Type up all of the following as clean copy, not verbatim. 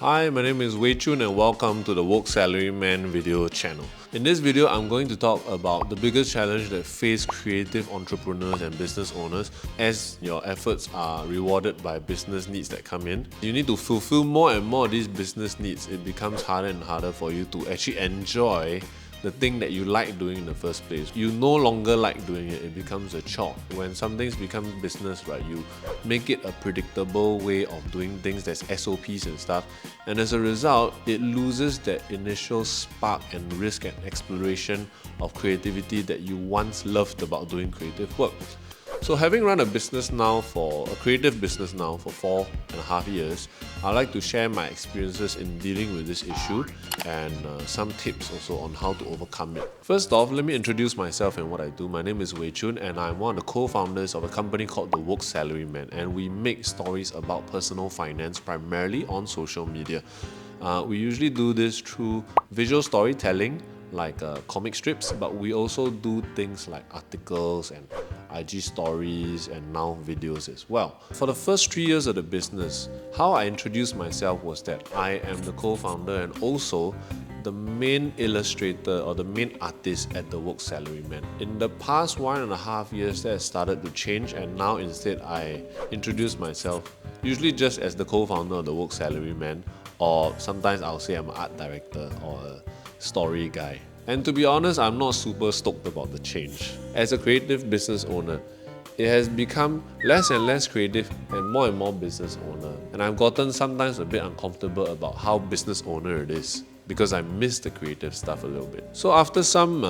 Hi, my name is Wei Choon and welcome to the Woke Salaryman video channel. In this video, I'm going to talk about the biggest challenge that face creative entrepreneurs and business owners as your efforts are rewarded by business needs that come in. You need to fulfill more and more of these business needs. It becomes harder and harder for you to actually enjoy the thing that you like doing in the first place. You no longer like doing it, it becomes a chore. When something's become business, right, you make it a predictable way of doing things, there's SOPs and stuff, and as a result, it loses that initial spark and risk and exploration of creativity that you once loved about doing creative work. So having run a creative business now for 4.5 years, I'd like to share my experiences in dealing with this issue and some tips also on how to overcome it. First off, let me introduce myself and what I do. My name is Wei Choon and I'm one of the co-founders of a company called The Woke Salaryman, and we make stories about personal finance primarily on social media. We usually do this through visual storytelling like comic strips, but we also do things like articles and IG stories and now videos as well. For the first 3 years of the business, how I introduced myself was that I am the co-founder and also the main illustrator or the main artist at the Woke Salaryman. In the past 1.5 years, that has started to change, and now instead I introduce myself usually just as the co-founder of the Woke Salaryman, or sometimes I'll say I'm an art director or a story guy. And to be honest, I'm not super stoked about the change. As a creative business owner, it has become less and less creative and more business owner. And I've gotten sometimes a bit uncomfortable about how business owner it is because I miss the creative stuff a little bit. So after some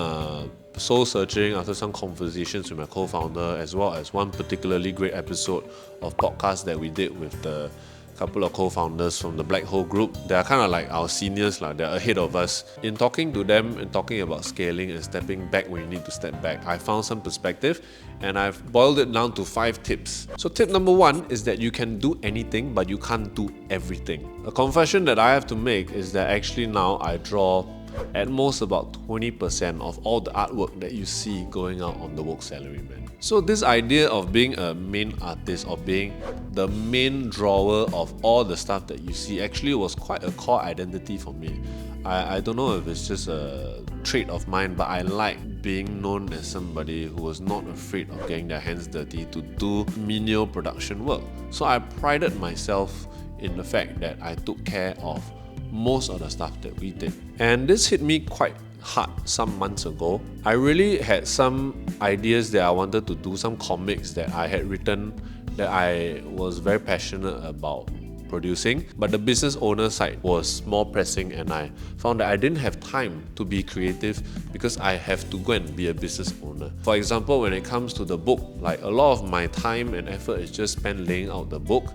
soul searching, after some conversations with my co-founder, as well as one particularly great episode of podcast that we did with the couple of co-founders from the Black Hole group. They are kind of like our seniors, they're ahead of us. In talking to them and talking about scaling and stepping back when you need to step back, I found some perspective and I've boiled it down to 5 tips. So tip number 1 is that you can do anything but you can't do everything. A confession that I have to make is that actually now I draw at most about 20% of all the artwork that you see going out on the Woke Salaryman. So this idea of being a main artist or being the main drawer of all the stuff that you see actually was quite a core identity for me. I don't know if it's just a trait of mine, but I like being known as somebody who was not afraid of getting their hands dirty to do menial production work. So I prided myself in the fact that I took care of most of the stuff that we did. And this hit me quite hard some months ago. I really had some ideas that I wanted to do, some comics that I had written that I was very passionate about producing, but the business owner side was more pressing and I found that I didn't have time to be creative because I have to go and be a business owner. For example, when it comes to the book, like a lot of my time and effort is just spent laying out the book,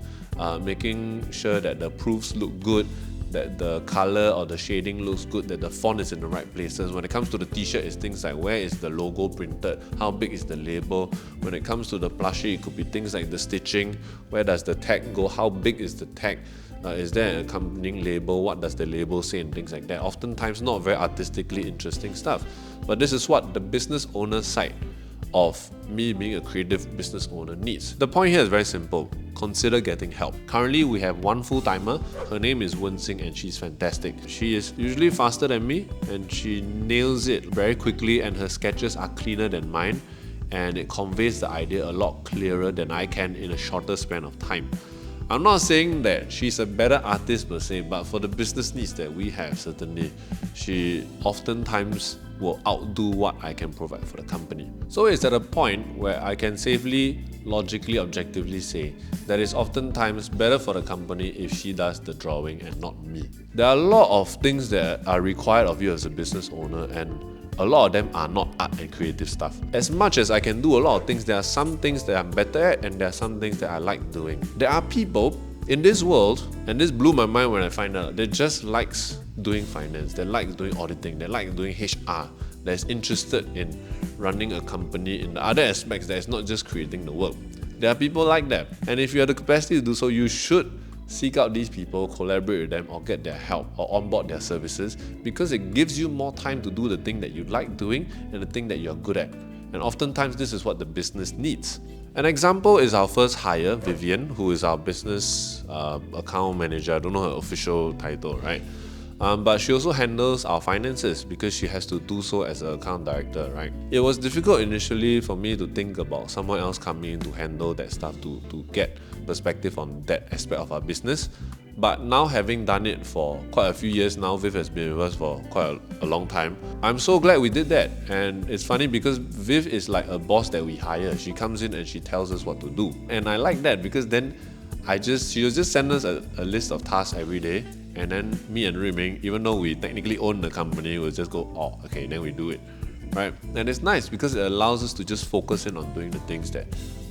making sure that the proofs look good, that the color or the shading looks good, that the font is in the right places. When it comes to the t-shirt, it's things like where is the logo printed, how big is the label. When it comes to the plushie, it could be things like the stitching, where does the tag go, how big is the tag, is there an accompanying label, what does the label say, and things like that. Oftentimes not very artistically interesting stuff, but this is what the business owner side of me being a creative business owner needs. The point here is very simple. Consider getting help. Currently, we have one full-timer. Her name is Wen Sing and she's fantastic. She is usually faster than me and she nails it very quickly, and her sketches are cleaner than mine and it conveys the idea a lot clearer than I can in a shorter span of time. I'm not saying that she's a better artist per se, but for the business needs that we have, certainly, she oftentimes will outdo what I can provide for the company. So it's at a point where I can safely, logically, objectively say that it's oftentimes better for the company if she does the drawing and not me. There are a lot of things that are required of you as a business owner, and a lot of them are not art and creative stuff. As much as I can do a lot of things, there are some things that I'm better at and there are some things that I like doing. There are people in this world, and this blew my mind when I find out, that just likes doing finance, they like doing auditing, they like doing HR, that's interested in running a company in the other aspects that is not just creating the work. There are people like that, and if you have the capacity to do so, you should seek out these people, collaborate with them, or get their help or onboard their services, because it gives you more time to do the thing that you like doing and the thing that you're good at. And oftentimes this is what the business needs. An example is our first hire, Vivian, who is our business account manager. I don't know her official title, right? But she also handles our finances because she has to do so as an account director, right? It was difficult initially for me to think about someone else coming in to handle that stuff, to get perspective on that aspect of our business. But now, having done it for quite a few years now, Viv has been with us for quite a long time. I'm so glad we did that. And it's funny because Viv is like a boss that we hire. She comes in and she tells us what to do. And I like that because then she'll just send us a list of tasks every day. And then me and Riming, even though we technically own the company, we'll just go, oh, okay, then we do it, right? And it's nice because it allows us to just focus in on doing the things that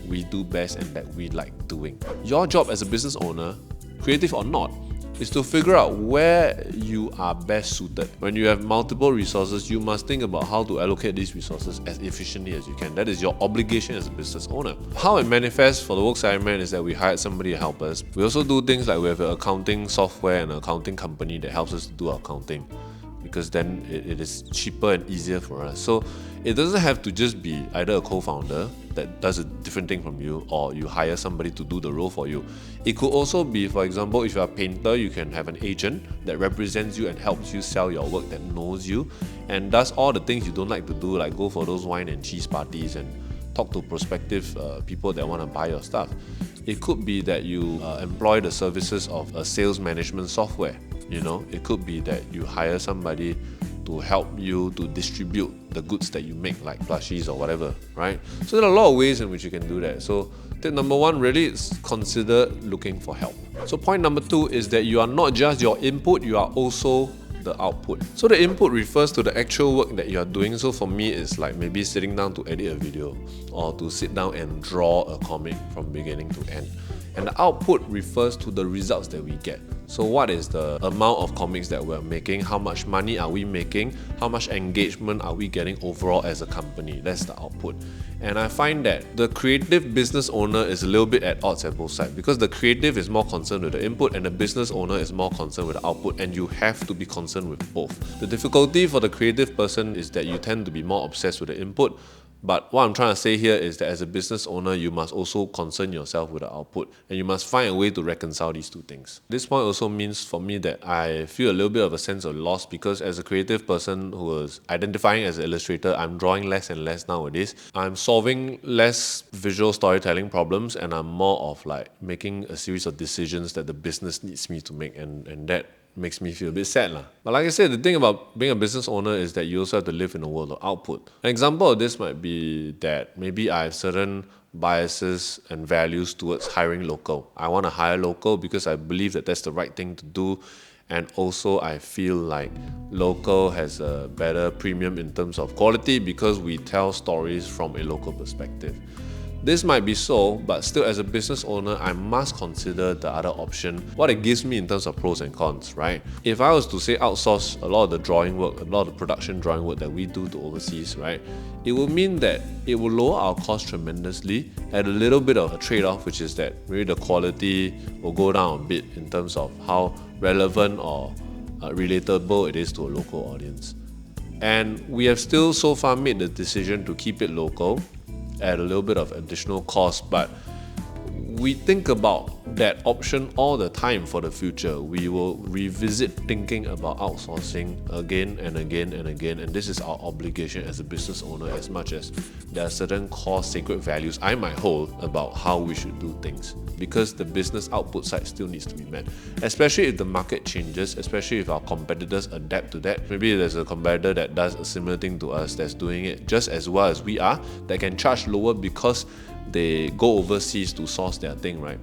we do best and that we like doing. Your job as a business owner, creative or not, is to figure out where you are best suited. When you have multiple resources, you must think about how to allocate these resources as efficiently as you can. That is your obligation as a business owner. How it manifests for the Works I Ran is that we hired somebody to help us. We also do things like we have an accounting software and an accounting company that helps us to do our accounting, because then it is cheaper and easier for us. So it doesn't have to just be either a co-founder that does a different thing from you, or you hire somebody to do the role for you. It could also be, for example, if you're a painter, you can have an agent that represents you and helps you sell your work, that knows you and does all the things you don't like to do, like go for those wine and cheese parties and talk to prospective people that want to buy your stuff. It could be that you employ the services of a sales management software. It could be that you hire somebody to help you to distribute the goods that you make, like plushies or whatever, right? So there are a lot of ways in which you can do that. So tip number one really is consider looking for help. So point number two is that you are not just your input, you are also the output. So the input refers to the actual work that you are doing. So for me, it's like maybe sitting down to edit a video or to sit down and draw a comic from beginning to end. And the output refers to the results that we get. So what is the amount of comics that we're making? How much money are we making? How much engagement are we getting overall as a company? That's the output. And I find that the creative business owner is a little bit at odds at both sides, because the creative is more concerned with the input and the business owner is more concerned with the output, and you have to be concerned with both. The difficulty for the creative person is that you tend to be more obsessed with the input. But what I'm trying to say here is that as a business owner, you must also concern yourself with the output, and you must find a way to reconcile these two things. This point also means for me that I feel a little bit of a sense of loss, because as a creative person who is identifying as an illustrator, I'm drawing less and less nowadays. I'm solving less visual storytelling problems, and I'm more of like making a series of decisions that the business needs me to make, and that makes me feel a bit sad. But like I said, the thing about being a business owner is that you also have to live in a world of output. An example of this might be that maybe I have certain biases and values towards hiring local. I want to hire local because I believe that that's the right thing to do. And also I feel like local has a better premium in terms of quality because we tell stories from a local perspective. This might be so, but still as a business owner, I must consider the other option, what it gives me in terms of pros and cons, right? If I was to say outsource a lot of the drawing work, a lot of the production drawing work that we do to overseas, right? It will mean that it will lower our cost tremendously at a little bit of a trade-off, which is that maybe the quality will go down a bit in terms of how relevant or relatable it is to a local audience. And we have still so far made the decision to keep it local at a little bit of additional cost, but we think about that option all the time for the future. We will revisit thinking about outsourcing again and again and again, and this is our obligation as a business owner, as much as there are certain core sacred values I might hold about how we should do things, because the business output side still needs to be met, especially if the market changes, especially if our competitors adapt to that. Maybe there's a competitor that does a similar thing to us, that's doing it just as well as we are, that can charge lower because they go overseas to source their thing, right?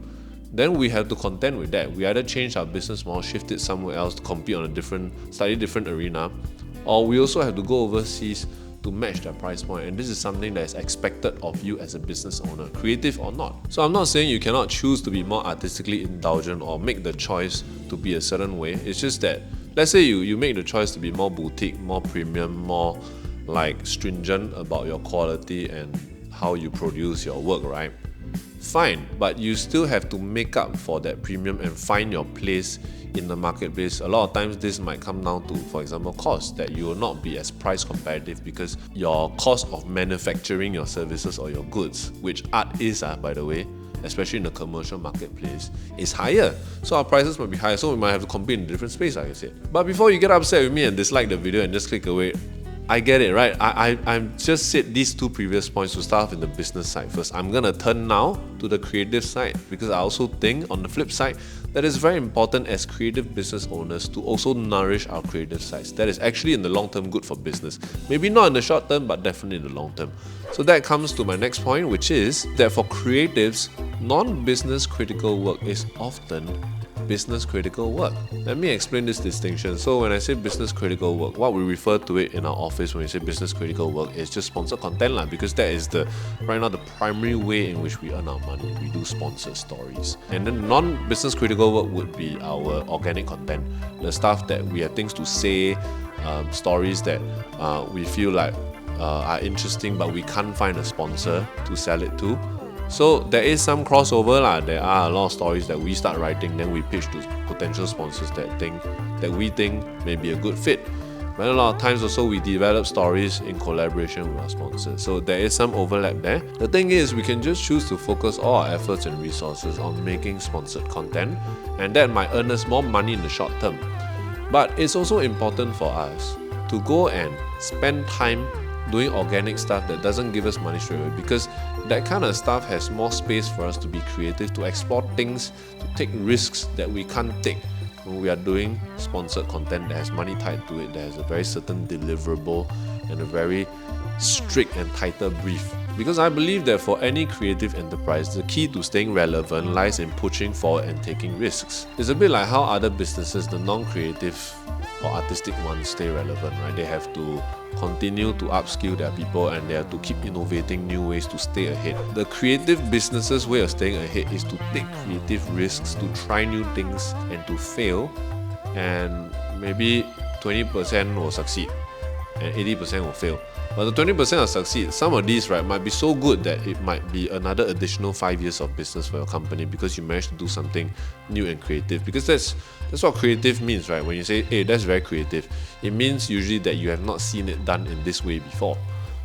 Then we have to contend with that. We either change our business model, shift it somewhere else to compete on a slightly different arena, or we also have to go overseas to match their price point. And this is something that is expected of you as a business owner, creative or not. So I'm not saying you cannot choose to be more artistically indulgent or make the choice to be a certain way. It's just that, let's say you make the choice to be more boutique, more premium, more like stringent about your quality and how you produce your work, right? fine, but you still have to make up for that premium and find your place in the marketplace. A lot of times this might come down to, for example, cost, that you will not be as price competitive because your cost of manufacturing your services or your goods, which art is, by the way, especially in the commercial marketplace, is higher. So our prices might be higher, so we might have to compete in a different space, like I said. But before you get upset with me and dislike the video and just click away, I get it, right? I just said these two previous points to start off in the business side first. I'm gonna turn now to the creative side, because I also think on the flip side that it's very important as creative business owners to also nourish our creative sides. That is actually in the long term good for business. Maybe not in the short term, but definitely in the long term. So that comes to my next point, which is that for creatives, non-business critical work is often business critical work. Let me explain this distinction. So when I say business critical work, what we refer to it in our office when we say business critical work is just sponsored content, because that is right now the primary way in which we earn our money. We do sponsored stories. And then non-business critical work would be our organic content, the stuff that we have things to say, stories that we feel like are interesting, but we can't find a sponsor to sell it to. So there is some crossover. There are a lot of stories that we start writing, then we pitch to potential sponsors that we think may be a good fit. But a lot of times also we develop stories in collaboration with our sponsors. So there is some overlap there. The thing is, we can just choose to focus all our efforts and resources on making sponsored content, and that might earn us more money in the short term. But it's also important for us to go and spend time doing organic stuff that doesn't give us money straight away, because that kind of stuff has more space for us to be creative, to explore things, to take risks that we can't take when we are doing sponsored content that has money tied to it, that has a very certain deliverable and a very strict and tighter brief. Because I believe that for any creative enterprise, the key to staying relevant lies in pushing forward and taking risks. It's a bit like how other businesses, the non-creative or artistic ones, stay relevant, right? They have to continue to upskill their people, and they have to keep innovating new ways to stay ahead. The creative business's way of staying ahead is to take creative risks, to try new things and to fail, and maybe 20% will succeed and 80% will fail. But the 20% will succeed. Some of these, right, might be so good that it might be another additional 5 years of business for your company, because you managed to do something new and creative. Because that's what creative means, right? When you say, hey, that's very creative, it means usually that you have not seen it done in this way before.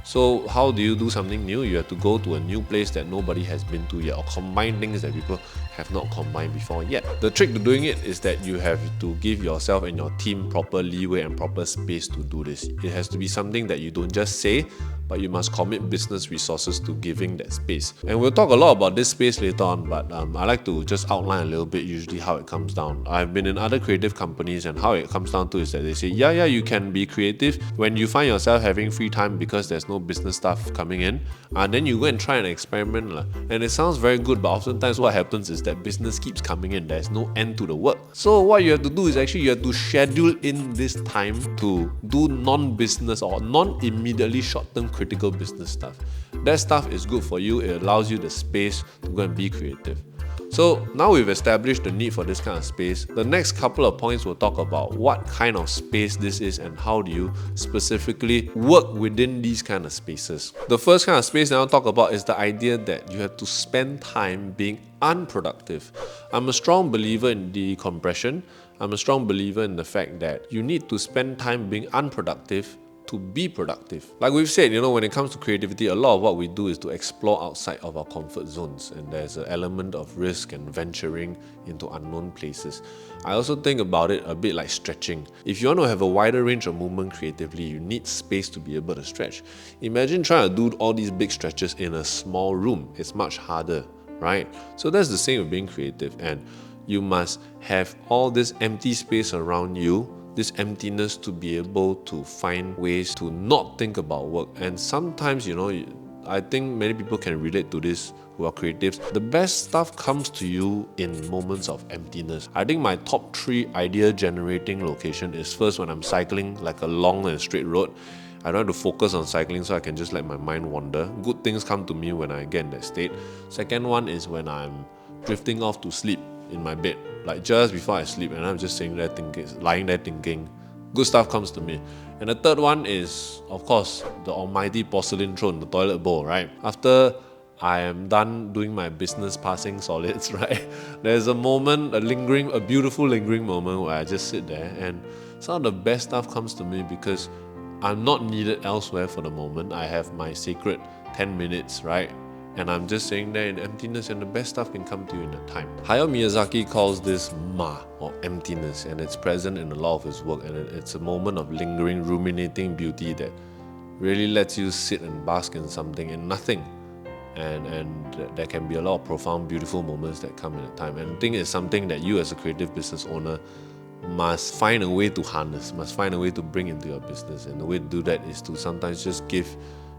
So how do you do something new? You have to go to a new place that nobody has been to yet, or combine things that people have not combined before yet. The trick to doing it is that you have to give yourself and your team proper leeway and proper space to do this. It has to be something that you don't just say, but you must commit business resources to giving that space. And we'll talk a lot about this space later on, but I like to just outline a little bit usually how it comes down. I've been in other creative companies, and how it comes down to is that they say, yeah, you can be creative when you find yourself having free time because there's no business stuff coming in, and then you go and try an experiment. And it sounds very good, but oftentimes what happens is that business keeps coming in. There's no end to the work. So what you have to do is actually you have to schedule in this time to do non-business or non-immediately short-term critical business stuff. That stuff is good for you. It allows you the space to go and be creative. So now we've established the need for this kind of space. The next couple of points will talk about what kind of space this is and how do you specifically work within these kind of spaces. The first kind of space that I'll talk about is the idea that you have to spend time being unproductive. I'm a strong believer in decompression. I'm a strong believer in the fact that you need to spend time being unproductive to be productive. Like we've said, when it comes to creativity, a lot of what we do is to explore outside of our comfort zones, and there's an element of risk and venturing into unknown places. I also think about it a bit like stretching. If you want to have a wider range of movement creatively, you need space to be able to stretch. Imagine trying to do all these big stretches in a small room. It's much harder, right? So that's the same with being creative, and you must have all this empty space around you, this emptiness, to be able to find ways to not think about work. And sometimes, I think many people can relate to this who are creatives. The best stuff comes to you in moments of emptiness. I think my top 3 idea generating location is first when I'm cycling like a long and straight road. I don't have to focus on cycling, so I can just let my mind wander. Good things come to me when I get in that state. Second one is when I'm drifting off to sleep in my bed, like just before I sleep, and I'm just sitting there thinking, lying there thinking. Good stuff comes to me. And the third one is, of course, the almighty porcelain throne, the toilet bowl, right? After I am done doing my business passing solids, right? There's a moment, a beautiful lingering moment where I just sit there and some of the best stuff comes to me because I'm not needed elsewhere for the moment. I have my sacred 10 minutes, right? And I'm just sitting there in emptiness and the best stuff can come to you in that time. Hayao Miyazaki calls this ma, or emptiness, and it's present in a lot of his work, and it's a moment of lingering, ruminating beauty that really lets you sit and bask in something, in nothing. And there can be a lot of profound, beautiful moments that come in a time. And I think it's something that you as a creative business owner must find a way to harness, must find a way to bring into your business. And the way to do that is to sometimes just give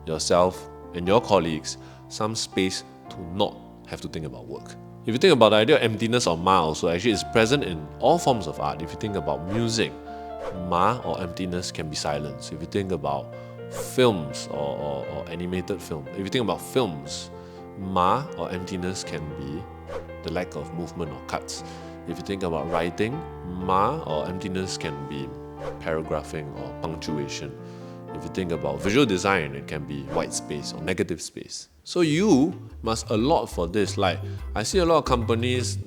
yourself and your colleagues some space to not have to think about work. If you think about the idea of emptiness or ma also, actually it's present in all forms of art. If you think about music, ma or emptiness can be silence. If you think about films or animated film, if you think about films, ma or emptiness can be the lack of movement or cuts. If you think about writing, ma or emptiness can be paragraphing or punctuation. If you think about visual design, it can be white space or negative space. So you must allot for this. Like, I see a lot of companies,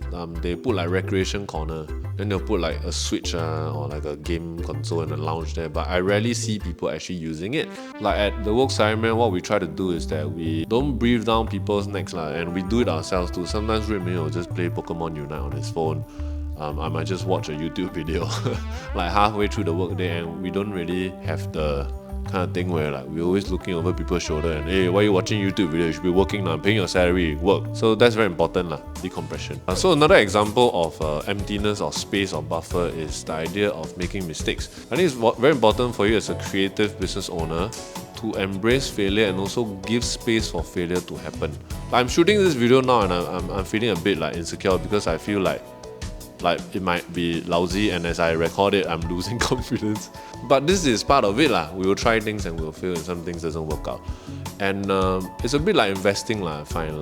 they put like recreation corner, then they'll put like a switch or like a game console in the lounge there, but I rarely see people actually using it. Like at the Work Cyberman, what we try to do is that we don't breathe down people's necks, and we do it ourselves too. Sometimes Rui will just play Pokemon Unite on his phone. I might just watch a YouTube video like halfway through the workday, and we don't really have the kind of thing where like we're always looking over people's shoulder and hey, why are you watching YouTube video? You should be working now, paying your salary, work. So that's very important decompression. So another example of emptiness or space or buffer is the idea of making mistakes. I think it's very important for you as a creative business owner to embrace failure and also give space for failure to happen. I'm shooting this video now and I'm feeling a bit like insecure because I feel like it might be lousy, and as I record it, I'm losing confidence. But this is part of it We will try things and we'll fail, and some things doesn't work out. And it's a bit like investing I find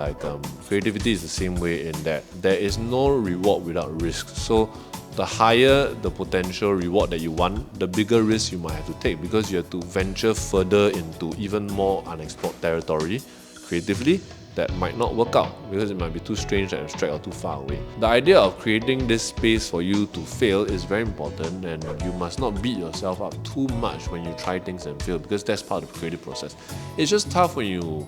creativity is the same way in that there is no reward without risk. So the higher the potential reward that you want, the bigger risk you might have to take because you have to venture further into even more unexplored territory creatively that might not work out because it might be too strange and abstract or too far away. The idea of creating this space for you to fail is very important, and you must not beat yourself up too much when you try things and fail because that's part of the creative process. It's just tough when you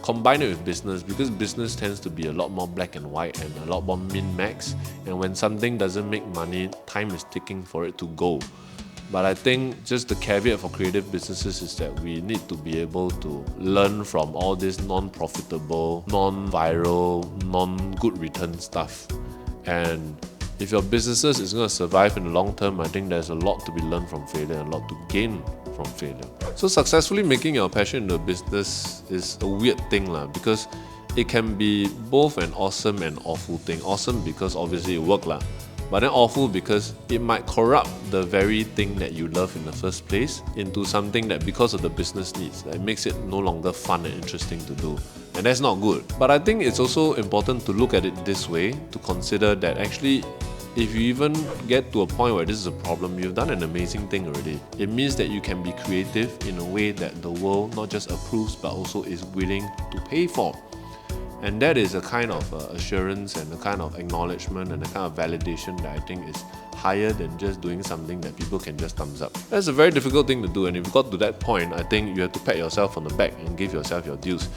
combine it with business because business tends to be a lot more black and white and a lot more min-max, and when something doesn't make money, time is ticking for it to go. But I think just the caveat for creative businesses is that we need to be able to learn from all this non-profitable, non-viral, non-good return stuff. And if your businesses is going to survive in the long term, I think there's a lot to be learned from failure and a lot to gain from failure. So successfully making your passion into a business is a weird thing because it can be both an awesome and awful thing. Awesome because obviously it worked but then awful because it might corrupt the very thing that you love in the first place into something that because of the business needs, that makes it no longer fun and interesting to do. And that's not good. But I think it's also important to look at it this way, to consider that actually if you even get to a point where this is a problem, you've done an amazing thing already. It means that you can be creative in a way that the world not just approves but also is willing to pay for. And that is a kind of assurance and a kind of acknowledgement and a kind of validation that I think is higher than just doing something that people can just thumbs up. That's a very difficult thing to do, and if you got to that point, I think you have to pat yourself on the back and give yourself your dues.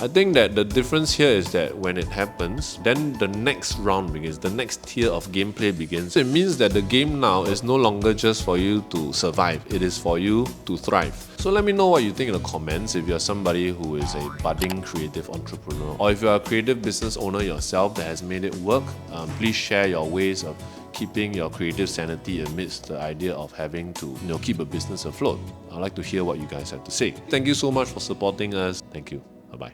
I think that the difference here is that when it happens, then the next round begins, the next tier of gameplay begins. So it means that the game now is no longer just for you to survive, it is for you to thrive. So let me know what you think in the comments if you're somebody who is a budding creative entrepreneur, or if you're a creative business owner yourself that has made it work. Please share your ways of keeping your creative sanity amidst the idea of having to keep a business afloat. I'd like to hear what you guys have to say. Thank you so much for supporting us. Thank you. Bye-bye.